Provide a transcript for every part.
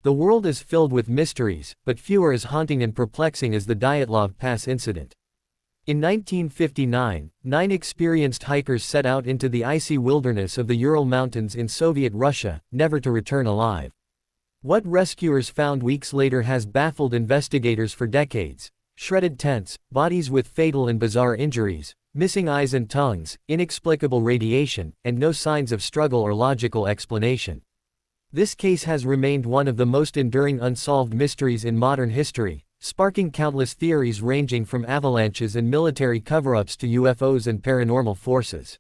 The world is filled with mysteries, but few are as haunting and perplexing as the Dyatlov Pass Incident. In 1959, 9 experienced hikers set out into the icy wilderness of the Ural Mountains in Soviet Russia, never to return alive. What rescuers found weeks later has baffled investigators for decades: shredded tents, bodies with fatal and bizarre injuries, missing eyes and tongues, inexplicable radiation, and no signs of struggle or logical explanation. This case has remained one of the most enduring unsolved mysteries in modern history, sparking countless theories ranging from avalanches and military cover-ups to UFOs and paranormal forces.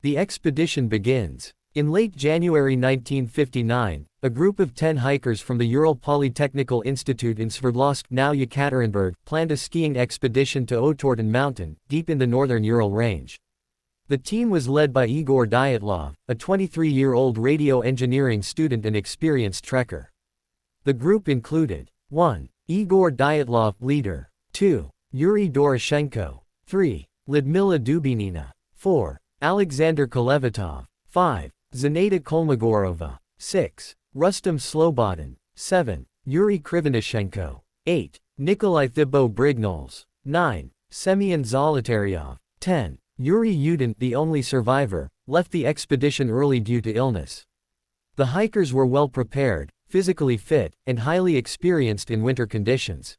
The expedition begins. In late January 1959, a group of 10 hikers from the Ural Polytechnical Institute in Sverdlovsk, now Yekaterinburg, planned a skiing expedition to Ural Mountain, deep in the northern Ural Range. The team was led by Igor Dyatlov, a 23-year-old radio engineering student and experienced trekker. The group included 1. Igor Dyatlov, leader. 2. Yuri Doroshenko. 3. Lyudmila Dubinina. 4. Alexander Kolevatov. 5. Zinaida Kolmogorova. 6. Rustam Slobodin. 7. Yuri Krivonishenko. 8. Nikolai Thibault-Brignoles. 9. Semyon Zolotaryov. 10. Yuri Yudin, the only survivor, left the expedition early due to illness. The hikers were well prepared, physically fit, and highly experienced in winter conditions.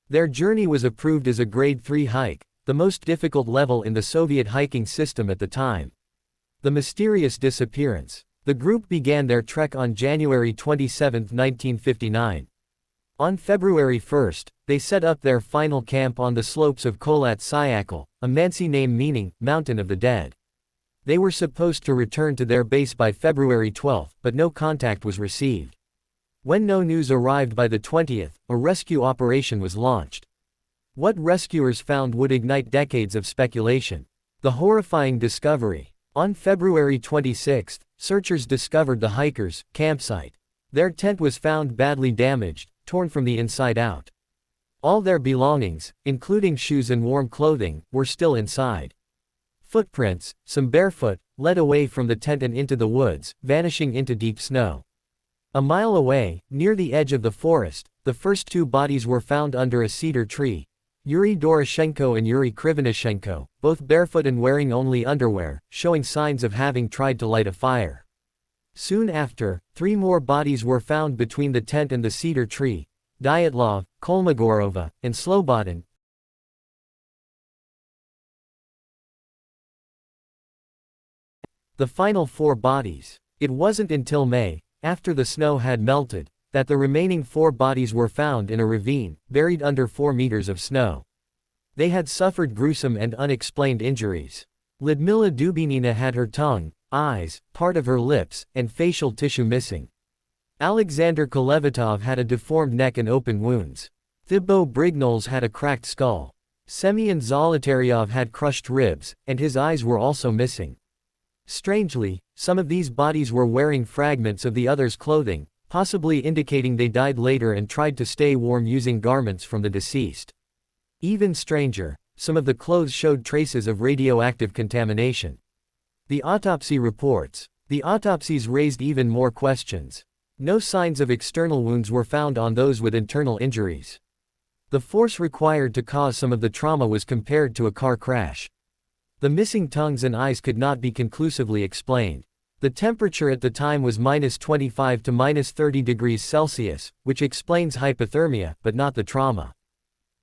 Their journey was approved as a Grade 3 hike, the most difficult level in the Soviet hiking system at the time. The mysterious disappearance. The group began their trek on January 27, 1959. On February 1, they set up their final camp on the slopes of Kholat Syakhl, a Mansi name meaning mountain of the dead. They were supposed to return to their base by February 12, but no contact was received. When no news arrived by the 20th, a rescue operation was launched. What rescuers found would ignite decades of speculation. The horrifying discovery. On February 26, searchers discovered the hikers' campsite. Their tent was found badly damaged, torn from the inside out. All their belongings, including shoes and warm clothing, were still inside. Footprints, some barefoot, led away from the tent and into the woods, vanishing into deep snow. A mile away, near the edge of the forest, the first 2 bodies were found under a cedar tree: Yuri Doroshenko and Yuri Krivonishenko, both barefoot and wearing only underwear, showing signs of having tried to light a fire. Soon after, 3 more bodies were found between the tent and the cedar tree: Dyatlov, Kolmogorova, and Slobodin. The final 4 bodies. It wasn't until May, after the snow had melted, that the remaining 4 bodies were found in a ravine, buried under 4 meters of snow. They had suffered gruesome and unexplained injuries. Lyudmila Dubinina had her tongue, eyes, part of her lips, and facial tissue missing. Alexander Kolevatov had a deformed neck and open wounds. Thibault-Brignoles had a cracked skull. Semyon Zolotaryov had crushed ribs, and his eyes were also missing. Strangely, some of these bodies were wearing fragments of the others' clothing, possibly indicating they died later and tried to stay warm using garments from the deceased. Even stranger, some of the clothes showed traces of radioactive contamination. The autopsy reports. The autopsies raised even more questions. No signs of external wounds were found on those with internal injuries. The force required to cause some of the trauma was compared to a car crash. The missing tongues and eyes could not be conclusively explained. The temperature at the time was -25 to -30 degrees Celsius, which explains hypothermia, but not the trauma.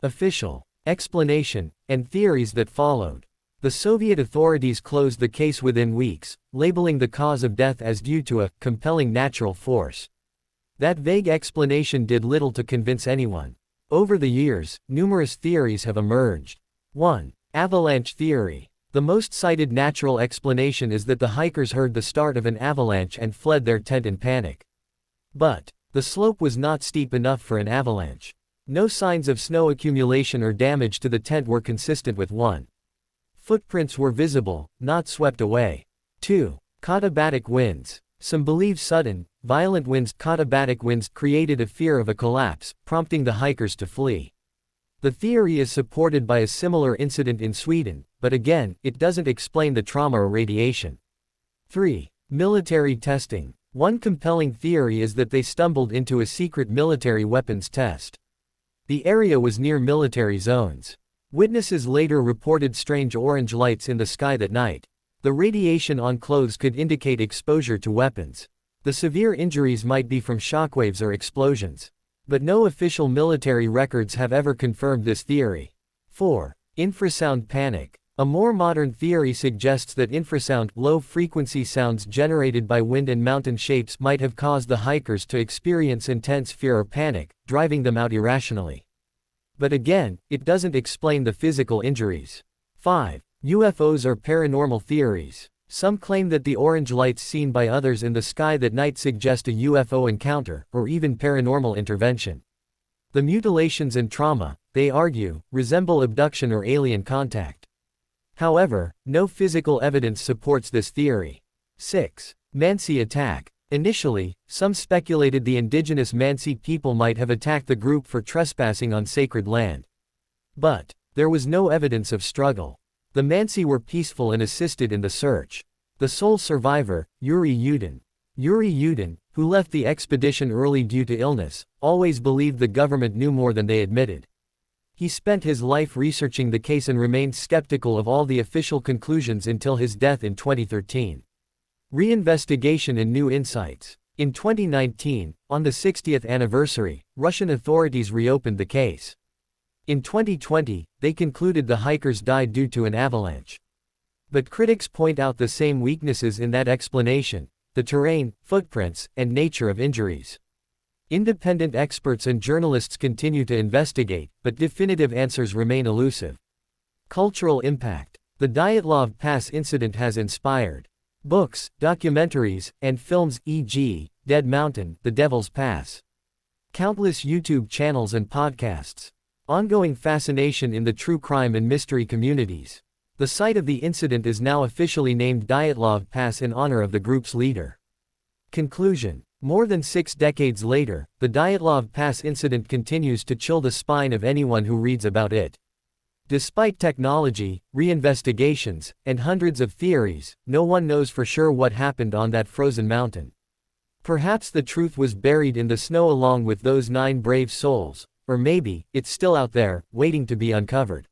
Official explanation and theories that followed. The Soviet authorities closed the case within weeks, labeling the cause of death as due to a compelling natural force. That vague explanation did little to convince anyone. Over the years, numerous theories have emerged. 1. Avalanche theory. The most cited natural explanation is that the hikers heard the start of an avalanche and fled their tent in panic. But the slope was not steep enough for an avalanche. No signs of snow accumulation or damage to the tent were consistent with one. Footprints were visible, not swept away. 2. Katabatic winds. Some believe sudden, violent winds created a fear of a collapse, prompting the hikers to flee. The theory is supported by a similar incident in Sweden, but again, it doesn't explain the trauma or radiation. 3. Military testing. One compelling theory is that they stumbled into a secret military weapons test. The area was near military zones. Witnesses later reported strange orange lights in the sky that night. The radiation on clothes could indicate exposure to weapons. The severe injuries might be from shockwaves or explosions. But no official military records have ever confirmed this theory. 4. Infrasound panic. A more modern theory suggests that infrasound, low-frequency sounds generated by wind and mountain shapes might have caused the hikers to experience intense fear or panic, driving them out irrationally. But again, it doesn't explain the physical injuries. 5. UFOs or paranormal theories. Some claim that the orange lights seen by others in the sky that night suggest a UFO encounter, or even paranormal intervention. The mutilations and trauma, they argue, resemble abduction or alien contact. However, no physical evidence supports this theory. 6. Mansi attack. Initially, some speculated the indigenous Mansi people might have attacked the group for trespassing on sacred land. But there was no evidence of struggle. The Mansi were peaceful and assisted in the search. The sole survivor, Yuri Yudin, who left the expedition early due to illness, always believed the government knew more than they admitted. He spent his life researching the case and remained skeptical of all the official conclusions until his death in 2013. Reinvestigation and new insights. In 2019, on the 60th anniversary, Russian authorities reopened the case. In 2020, they concluded the hikers died due to an avalanche. But critics point out the same weaknesses in that explanation: the terrain, footprints, and nature of injuries. Independent experts and journalists continue to investigate, but definitive answers remain elusive. Cultural impact. The Dyatlov Pass incident has inspired books, documentaries, and films, e.g., Dead Mountain, The Devil's Pass. Countless YouTube channels and podcasts. Ongoing fascination in the true crime and mystery communities. The site of the incident is now officially named Dyatlov Pass in honor of the group's leader. Conclusion. More than 6 decades later, the Dyatlov Pass incident continues to chill the spine of anyone who reads about it. Despite technology, reinvestigations, and hundreds of theories, no one knows for sure what happened on that frozen mountain. Perhaps the truth was buried in the snow along with those 9 brave souls, or maybe, it's still out there, waiting to be uncovered.